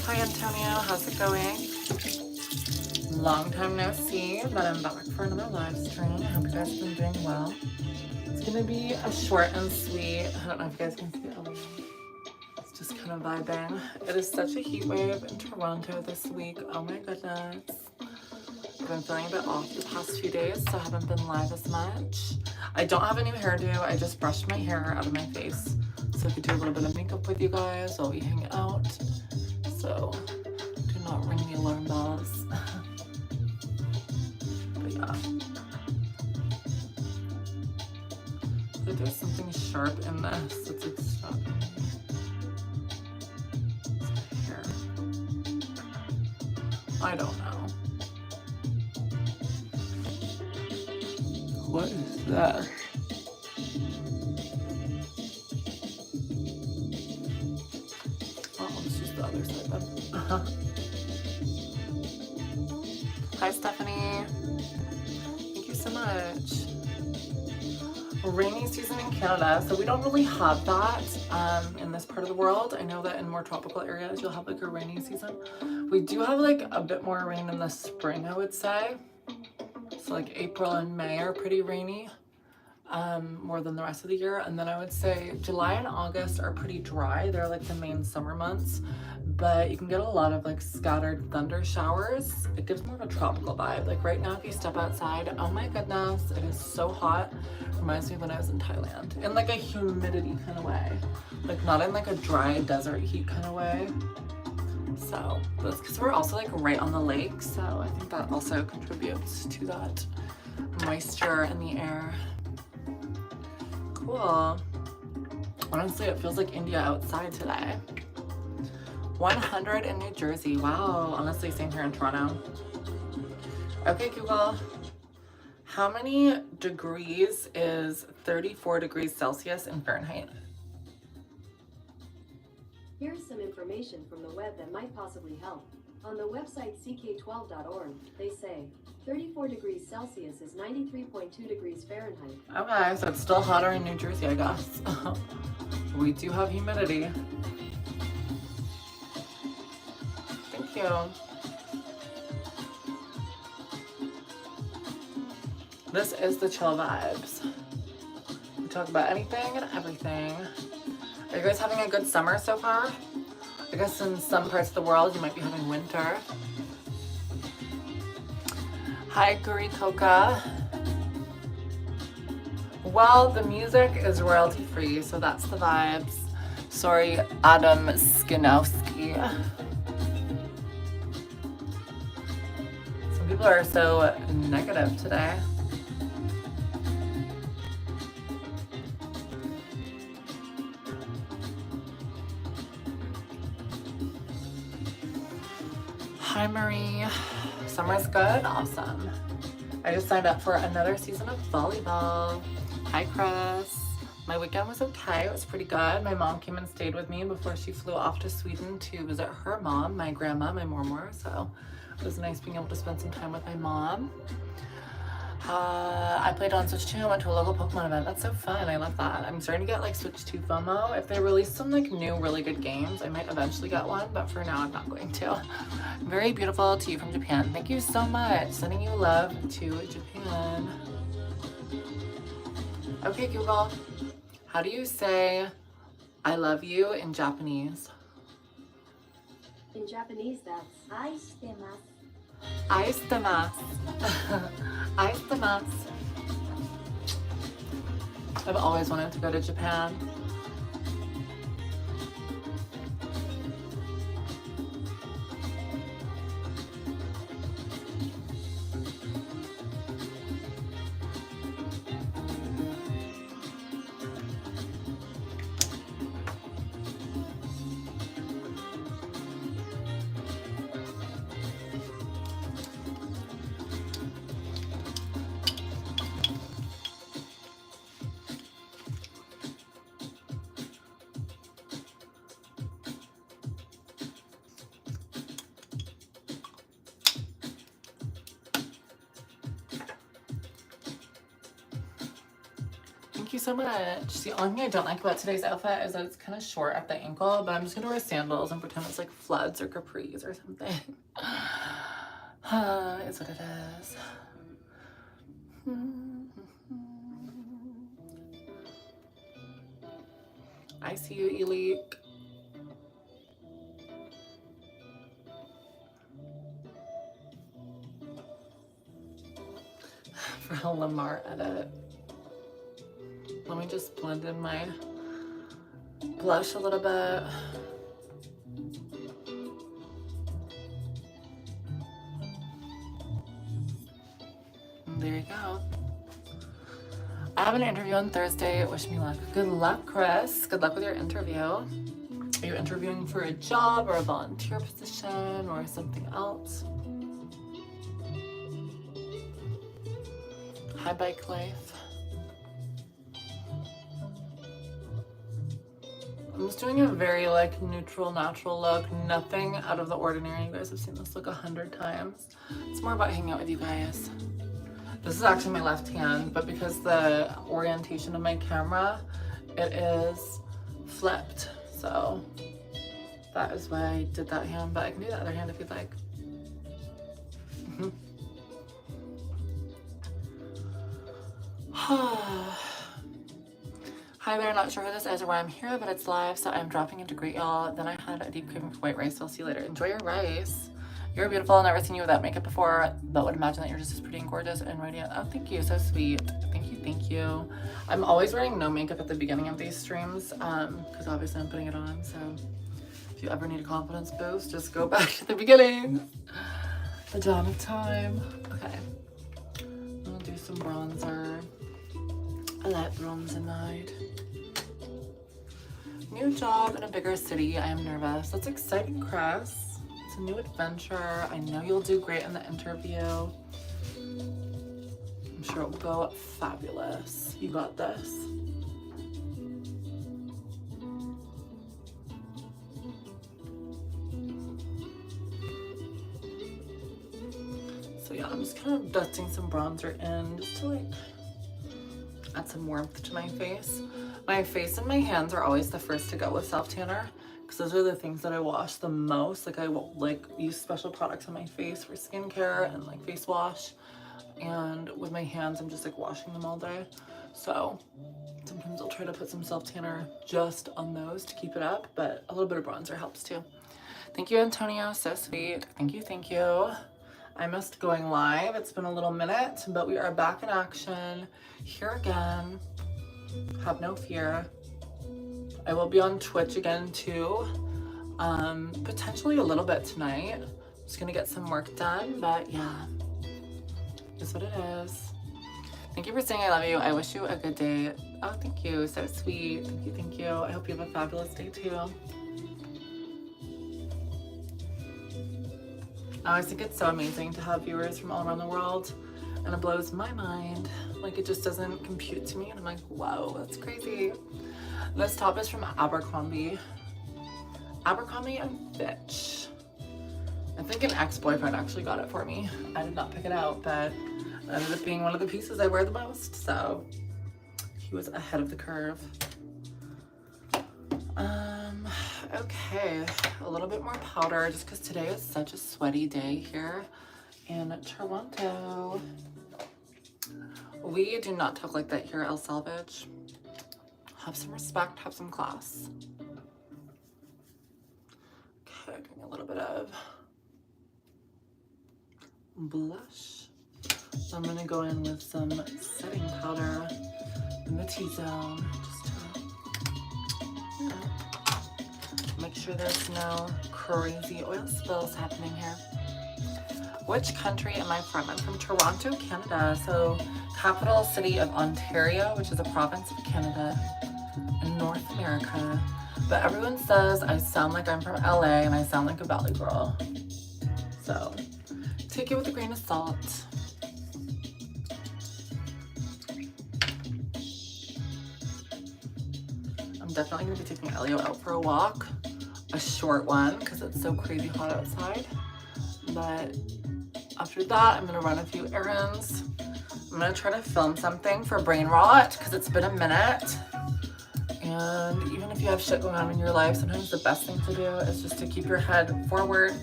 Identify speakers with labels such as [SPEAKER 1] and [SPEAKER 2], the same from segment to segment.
[SPEAKER 1] Hi Antonio, how's it going? Long time no see, but I'm back for another live stream. I hope you guys have been doing well. It's gonna be a short and sweet. I don't know if you guys can see it. It's just kind of vibing. It is such a heat wave in Toronto this week. Oh my goodness. I've been feeling a bit off the past few days, so I haven't been live as much. I don't have a new hairdo. I just brushed my hair out of my face so I could do a little bit of makeup with you guys while we hang out. So do not ring the alarm bells. But yeah. But there's something sharp in this. It's like stuck. Hair. I don't know. What is that? Oh, let's use the other side then. Hi, Stephanie. Thank you so much. Rainy season in Canada, so we don't really have that in this part of the world. I know that in more tropical areas you'll have like a rainy season. We do have like a bit more rain in the spring, I would say. So like April and May are pretty rainy, more than the rest of the year. And then I would say July and August are pretty dry. They're like the main summer months, but you can get a lot of like scattered thunder showers. It gives more of a tropical vibe. Like right now, if you step outside, oh my goodness, it is so hot. Reminds me of when I was in Thailand, in like a humidity kind of way, like not in like a dry desert heat kind of way. So that's because we're also like right on the lake, so I think that also contributes to that moisture in the air. Cool. Honestly, it feels like India outside today. 100 in New Jersey. Wow. Honestly, same here in Toronto. Okay, Google. How many degrees is 34 degrees Celsius in Fahrenheit?
[SPEAKER 2] Here's some information from the web that might possibly help. On the website ck12.org, they say 34 degrees Celsius is 93.2 degrees Fahrenheit.
[SPEAKER 1] Okay, so it's still hotter in New Jersey, I guess. We do have humidity. Thank you. This is the Chill Vibes. We talk about anything and everything. Are you guys having a good summer so far? I guess in some parts of the world you might be having winter. Hi, Guri Coca. Well, the music is royalty free, so that's the vibes. Sorry, Adam Skinowski. Some people are so negative today. Hi, Marie. Summer's good? Awesome. I just signed up for another season of volleyball. Hi, Chris. My weekend was okay. It was pretty good. My mom came and stayed with me before she flew off to Sweden to visit her mom, my grandma, my mormor. So it was nice being able to spend some time with my mom. I played on Switch 2. I went to a local Pokemon event. That's so fun. I love that. I'm starting to get like Switch 2 FOMO. If they release some like new really good games, I might eventually get one, but for now I'm not going to. Very beautiful to you from Japan. Thank you so much. Sending you love to Japan. Okay, Google. How do you say I love you in Japanese?
[SPEAKER 2] In Japanese, that's 愛してます.
[SPEAKER 1] 愛してます. 愛してます. I've always wanted to go to Japan. Thank you so much. The only thing I don't like about today's outfit is that it's kind of short at the ankle, but I'm just gonna wear sandals and pretend it's like floods or capris or something. It's what it is. I see you, Elik. For a Lamar edit. Let me just blend in my blush a little bit. And there you go. I have an interview on Thursday. Wish me luck. Good luck, Chris. Good luck with your interview. Are you interviewing for a job or a volunteer position or something else? Hi, Bike Life. I'm just doing a very like neutral, natural look. Nothing out of the ordinary. You guys have seen this look 100 times. It's more about hanging out with you guys. This is actually my left hand, but because the orientation of my camera, it is flipped. So that is why I did that hand, but I can do the other hand if you'd like. Hi there, not sure who this is or why I'm here, but it's live, so I'm dropping into greet y'all. Then I had a deep craving for white rice, so I'll see you later. Enjoy your rice. You're beautiful. I've never seen you without makeup before, but would imagine that you're just as pretty and gorgeous and radiant. Oh, thank you. So sweet. Thank you. Thank you. I'm always wearing no makeup at the beginning of these streams because obviously I'm putting it on. So if you ever need a confidence boost, just go back to the beginning. The dawn of time. Okay. I'm going to do some bronzer. I like bronzer night. New job in a bigger city. I am nervous. That's exciting, Chris. It's a new adventure. I know you'll do great in the interview. I'm sure it will go fabulous. You got this. So yeah, I'm just kind of dusting some bronzer in just to like add some warmth to my face. My face and my hands are always the first to go with self-tanner because those are the things that I wash the most. Like I will like use special products on my face for skincare and like face wash, and with my hands I'm just like washing them all day. So sometimes I'll try to put some self-tanner just on those to keep it up, but a little bit of bronzer helps too. Thank you, Antonio, so sweet. Thank you, thank you. I missed going live. It's been a little minute, but we are back in action here again. Have no fear. I will be on Twitch again too. Potentially a little bit tonight. Just gonna get some work done, but yeah, it's what it is. Thank you for saying I love you. I wish you a good day. Oh, thank you. So sweet. Thank you, thank you. I hope you have a fabulous day too. I always think it's so amazing to have viewers from all around the world, and it blows my mind. Like it just doesn't compute to me, and I'm like, whoa, that's crazy. This top is from Abercrombie. Abercrombie and Fitch. I think an ex-boyfriend actually got it for me. I did not pick it out, but it ended up being one of the pieces I wear the most, so he was ahead of the curve. Okay, a little bit more powder just because today is such a sweaty day here in Toronto. We do not talk like that here at El Salvage. Have some respect, have some class. Okay, doing a little bit of blush. So I'm gonna go in with some setting powder in the T-zone just to make sure there's no crazy oil spills happening here. Which country am I from? I'm from Toronto, Canada. So capital city of Ontario, which is a province of Canada in North America. But everyone says I sound like I'm from LA and I sound like a Valley girl. So take it with a grain of salt. I'm definitely gonna be taking Elio out for a walk. A short one because it's so crazy hot outside. But after that, I'm gonna run a few errands, I'm gonna try to film something for Brain Rot because it's been a minute. And even if you have shit going on in your life, sometimes the best thing to do is just to keep your head forward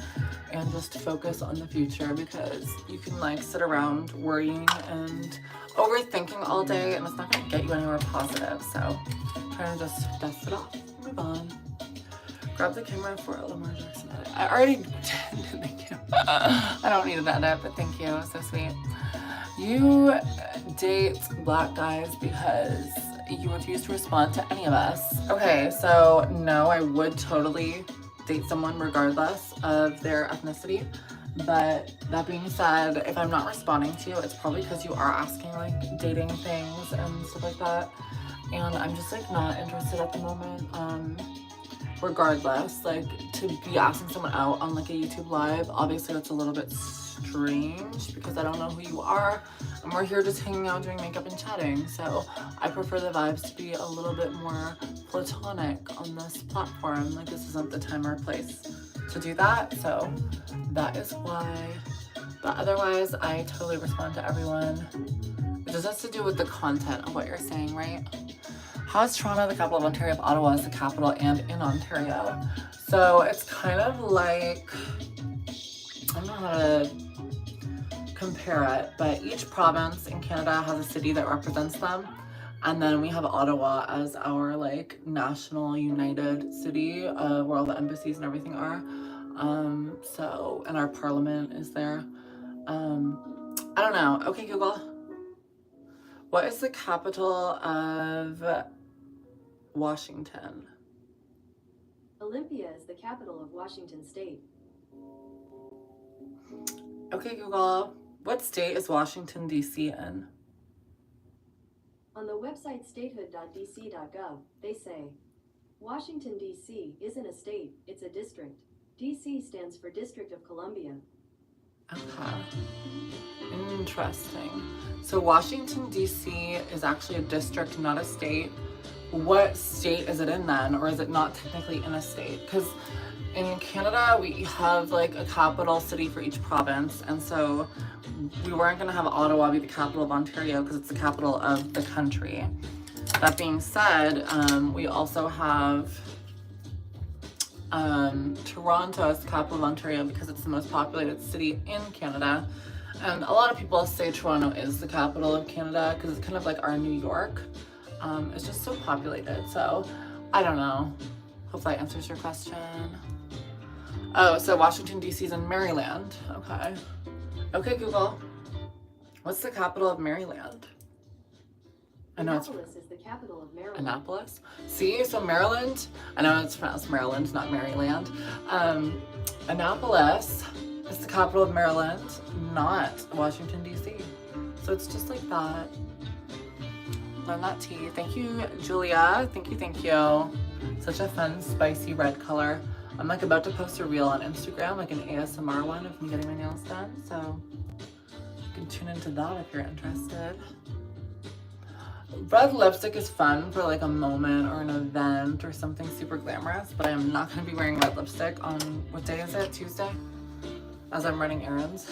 [SPEAKER 1] and just focus on the future, because you can like sit around worrying and overthinking all day and it's not gonna get you anywhere positive. So try to just dust it off, move on. Grab the camera for a Lamar Jackson edit. I already did, thank you. I don't need an edit, but thank you, so sweet. You date black guys because you refuse to respond to any of us. Okay, so no, I would totally date someone regardless of their ethnicity. But that being said, if I'm not responding to you, it's probably because you are asking like dating things and stuff like that. And I'm just like not interested at the moment. Regardless, like to be asking someone out on like a YouTube live, obviously that's a little bit strange because I don't know who you are and we're here just hanging out, doing makeup and chatting. So I prefer the vibes to be a little bit more platonic on this platform. Like this isn't the time or place to do that. So that is why. But otherwise, I totally respond to everyone. It just has to do with the content of what you're saying, right? How is Toronto the capital of Ontario if Ottawa is the capital and in Ontario? So it's kind of like, I don't know how to compare it, but each province in Canada has a city that represents them. And then we have Ottawa as our like national united city where all the embassies and everything are. So, and our parliament is there. I don't know. Okay, Google. What is the capital of Washington?
[SPEAKER 2] Olympia is the capital of Washington State.
[SPEAKER 1] Okay, Google. What state is Washington, D.C. in?
[SPEAKER 2] On the website statehood.dc.gov, they say, Washington, D.C. isn't a state, it's a district. D.C. stands for District of Columbia.
[SPEAKER 1] Okay. Interesting. So Washington, D.C. is actually a district, not a state. What state is it in then? Or is it not technically in a state? Because in Canada, we have like a capital city for each province. And so we weren't going to have Ottawa be the capital of Ontario because it's the capital of the country. That being said, we also have Toronto as the capital of Ontario because it's the most populated city in Canada. And a lot of people say Toronto is the capital of Canada because it's kind of like our New York. It's just so populated. So I don't know. Hopefully that answers your question. Oh, so Washington, D.C. is in Maryland. Okay. Okay, Google. What's the capital of Maryland? I know it's
[SPEAKER 2] Annapolis is the capital of Maryland.
[SPEAKER 1] Annapolis. See, so Maryland, I know it's pronounced Maryland, not Maryland. Annapolis is the capital of Maryland, not Washington, D.C. So it's just like that. Learn that tea. Thank you, Julia. Thank you, thank you. Such a fun, spicy red color. I'm like about to post a reel on Instagram, like an ASMR one of me getting my nails done. So you can tune into that if you're interested. Red lipstick is fun for like a moment or an event or something super glamorous, but I am not going to be wearing red lipstick on, what day is it? Tuesday? As I'm running errands.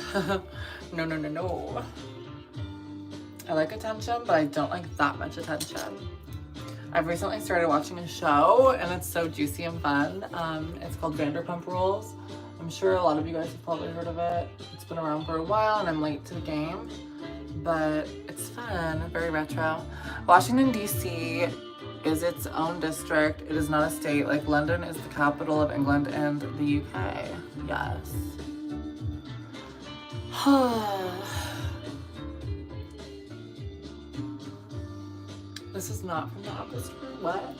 [SPEAKER 1] No, no, no, no. I like attention, but I don't like that much attention. I've recently started watching a show and it's so juicy and fun. It's called Vanderpump Rules. I'm sure a lot of you guys have probably heard of it. It's been around for a while and I'm late to the game, but it's fun, very retro. Washington, D.C. is its own district. It is not a state. Like London is the capital of England and the U.K. Yes. This is not from the office. What?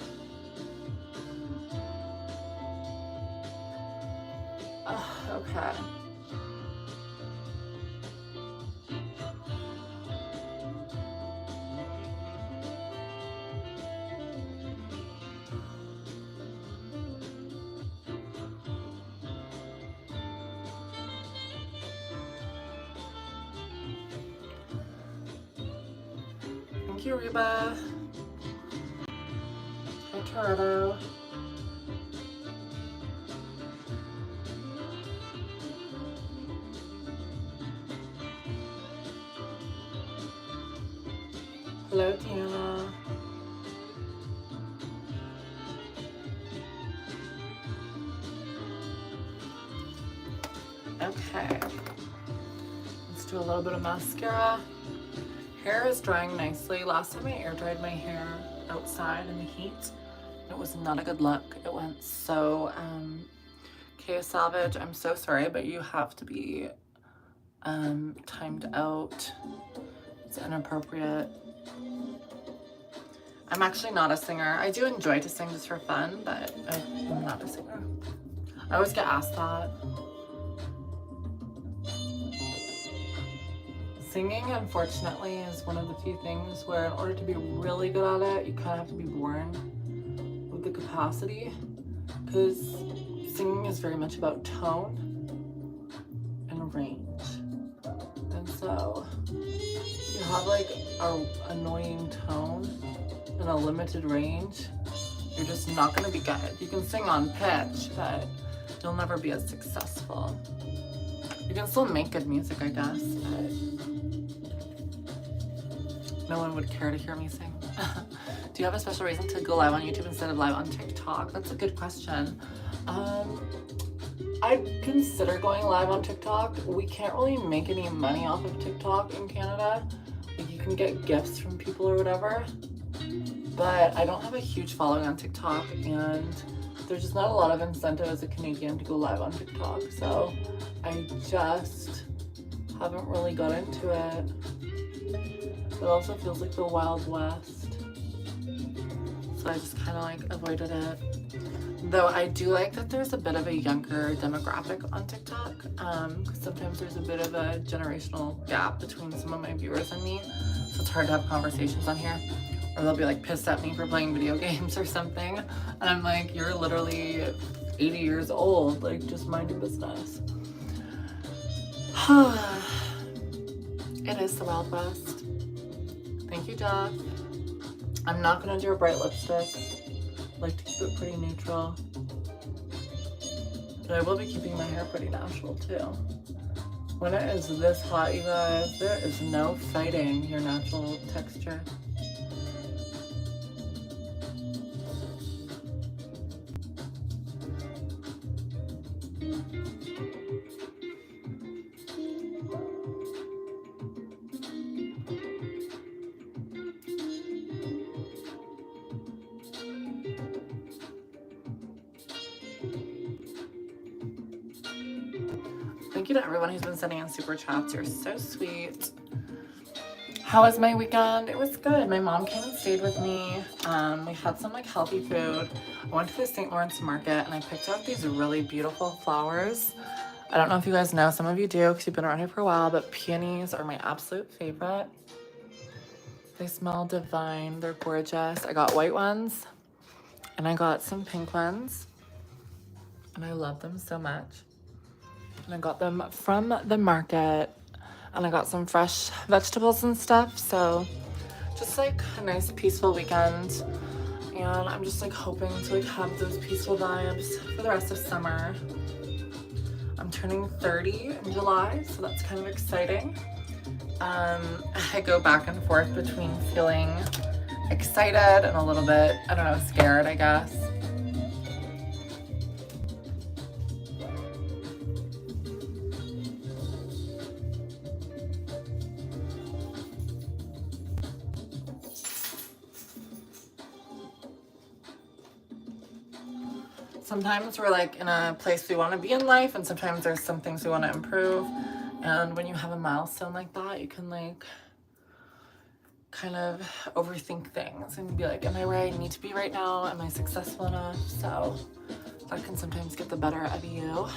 [SPEAKER 1] Okay. Thank you, Reba. Hi, Toronto. Hello, Deanna. Okay. Let's do a little bit of mascara. Hair is drying nicely. Last time I air dried my hair outside in the heat, it was not a good look. It went so, Kea Savage, I'm so sorry, but you have to be timed out. It's inappropriate. I'm actually not a singer. I do enjoy to sing just for fun, but I'm not a singer. I always get asked that. Singing, unfortunately, is one of the few things where in order to be really good at it, you kind of have to be born with the capacity, because singing is very much about tone and range. And so you have like a annoying tone and a limited range, you're just not going to be good. You can sing on pitch, but you'll never be as successful. You can still make good music, I guess, but no one would care to hear me sing. Do you have a special reason to go live on YouTube instead of live on TikTok? That's a good question. I'd consider going live on TikTok. We can't really make any money off of TikTok in Canada. Like, you can get gifts from people or whatever, but I don't have a huge following on TikTok, and there's just not a lot of incentive as a Canadian to go live on TikTok, so I just haven't really got into it. It also feels like the Wild West, so I just kind of like avoided it. Though I do like that there's a bit of a younger demographic on TikTok, because sometimes there's a bit of a generational gap between some of my viewers and me, so it's hard to have conversations on here. Or they'll be like pissed at me for playing video games or something, and I'm like, you're literally 80 years old, like just mind your business. It is the Wild West. Thank you, Jeff. I'm not gonna do a bright lipstick. I like to keep it pretty neutral. But I will be keeping my hair pretty natural too. When it is this hot, you guys, there is no fighting your natural texture. Thank you to everyone who's been sending in super chats. You're so sweet. How was my weekend? It was good. My mom came and stayed with me. We had some like healthy food. I went to the St. Lawrence market and I picked out these really beautiful flowers. I don't know if you guys know, some of you do because you've been around here for a while, but peonies are my absolute favorite. They smell divine. They're gorgeous. I got white ones and I got some pink ones and I love them so much. And I got them from the market, and I got some fresh vegetables and stuff, so just like a nice peaceful weekend. And I'm just like hoping to like have those peaceful vibes for the rest of summer. I'm turning 30 in July, so that's kind of exciting. I go back and forth between feeling excited and a little bit, I don't know, scared, I guess. Sometimes we're like in a place we want to be in life, and sometimes there's some things we want to improve. And when you have a milestone like that, you can like kind of overthink things and be like, am I where I need to be right now? Am I successful enough? So that can sometimes get the better of you.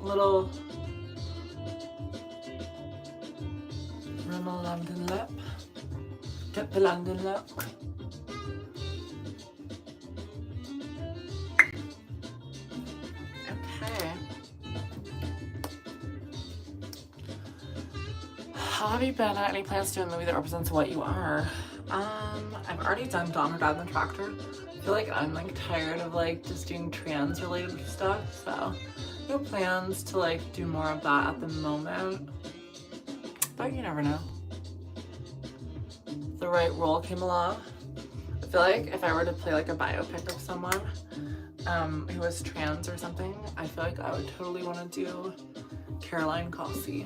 [SPEAKER 1] little Rimmel London lip. Get the London look. Okay. How have you been? Any plans to do a movie that represents what you are? I've already done Dawn, Her Dad, and the Tractor. I feel like I'm like tired of like just doing trans related stuff, so no plans to like do more of that at the moment. But you never know. The right role came along. I feel like if I were to play like a biopic of someone who was trans or something, I feel like I would totally want to do Caroline Cossey.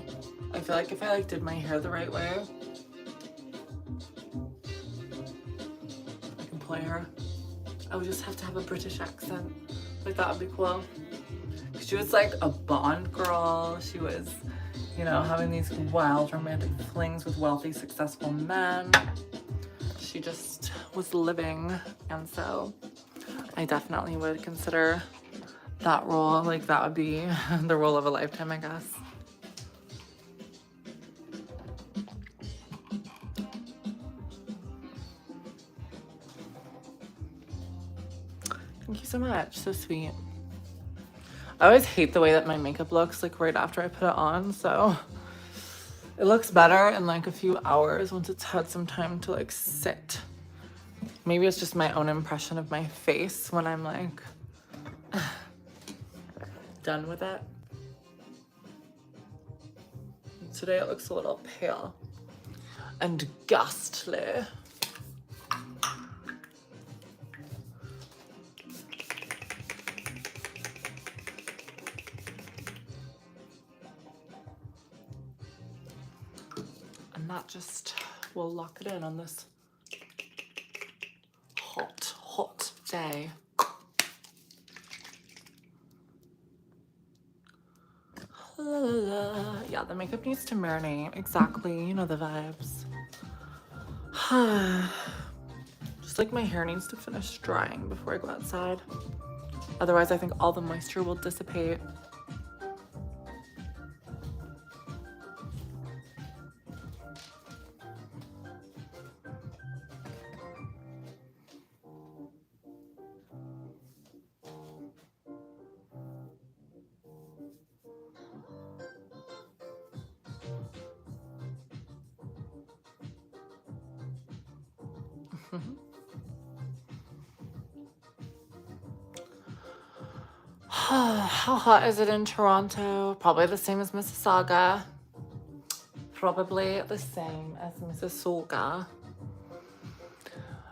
[SPEAKER 1] I feel like if I like did my hair the right way, I can play her. I would just have to have a British accent. Like that would be cool. She was like a Bond girl. She was, you know, having these wild romantic flings with wealthy, successful men. She just was living, and so I definitely would consider that role. Like that would be the role of a lifetime, I guess. Thank you so much. So sweet. I always hate the way that my makeup looks like right after I put it on, so it looks better in like a few hours once it's had some time to like sit. Maybe it's just my own impression of my face when I'm like done with it. Today it looks a little pale and ghastly. And that just will lock it in on this hot day. Yeah, the makeup needs to marinate. Exactly, you know the vibes. Just like my hair needs to finish drying before I go outside. Otherwise, I think all the moisture will dissipate. How hot is it in Toronto? Probably the same as Mississauga. Probably the same as Mississauga.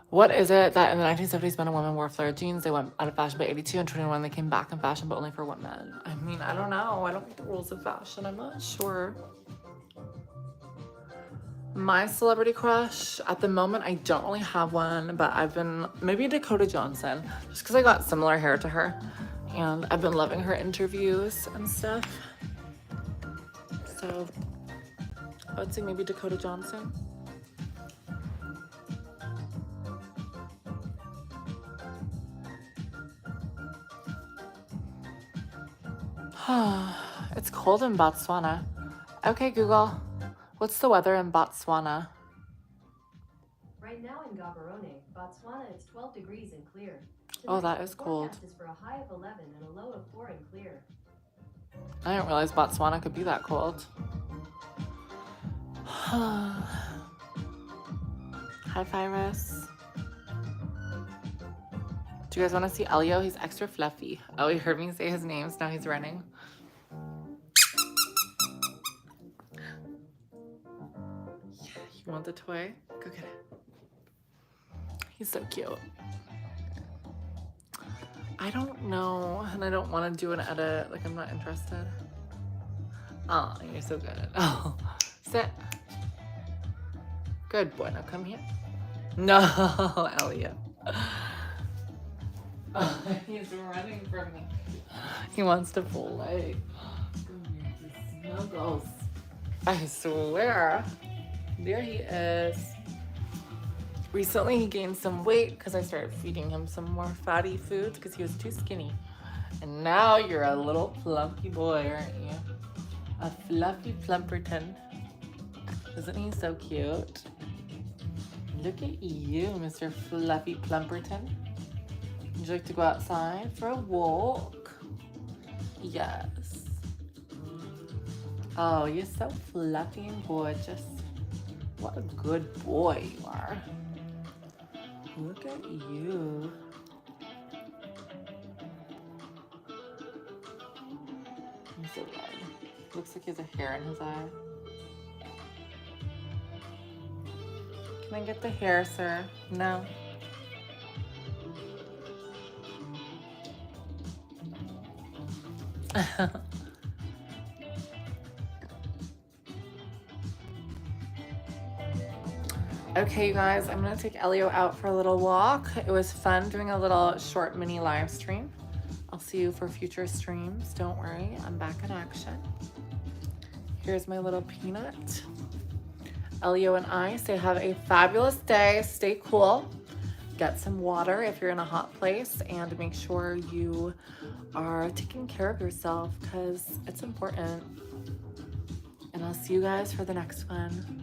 [SPEAKER 1] What is it that in the 1970s men and women wore flared jeans? They went out of fashion by 82, and 21 they came back in fashion, but only for women. I mean, I don't know. I don't get the rules of fashion. I'm not sure. My celebrity crush, at the moment, I don't really have one, but I've been, maybe Dakota Johnson, just because I got similar hair to her. And I've been loving her interviews and stuff. So I would say maybe Dakota Johnson. It's cold in Botswana. Okay, Google. What's the weather in Botswana?
[SPEAKER 2] Right now in Gaborone, Botswana, it's 12 degrees and clear.
[SPEAKER 1] Oh, that is cold.
[SPEAKER 2] The forecast is for a high of 11 and a low of 4 and clear.
[SPEAKER 1] I didn't realize Botswana could be that cold. Hi, Virus. Do you guys want to see Elio? He's extra fluffy. Oh, you heard me say his name, so now he's running. Yeah, you want the toy? Go get it. He's so cute. I don't know, and I don't want to do an edit. Like, I'm not interested. Oh, you're so good. Oh, sit. Good boy. Now come here. No, Elliot. Oh, he's running from me. He wants to play. Snuggles. I swear. There he is. Recently, he gained some weight because I started feeding him some more fatty foods because he was too skinny. And now you're a little plumpy boy, aren't you? A fluffy plumperton. Isn't he so cute? Look at you, Mr. Fluffy Plumperton. Would you like to go outside for a walk? Yes. Oh, you're so fluffy and gorgeous. What a good boy you are. Look at you. He's so red. Looks like he has a hair in his eye. Can I get the hair, sir? No. Okay, you guys, I'm gonna take Elio out for a little walk. It was fun doing a little short mini live stream. I'll see you for future streams. Don't worry, I'm back in action. Here's my little peanut. Elio and I say have a fabulous day. Stay cool. Get some water if you're in a hot place, and make sure you are taking care of yourself because it's important. And I'll see you guys for the next one.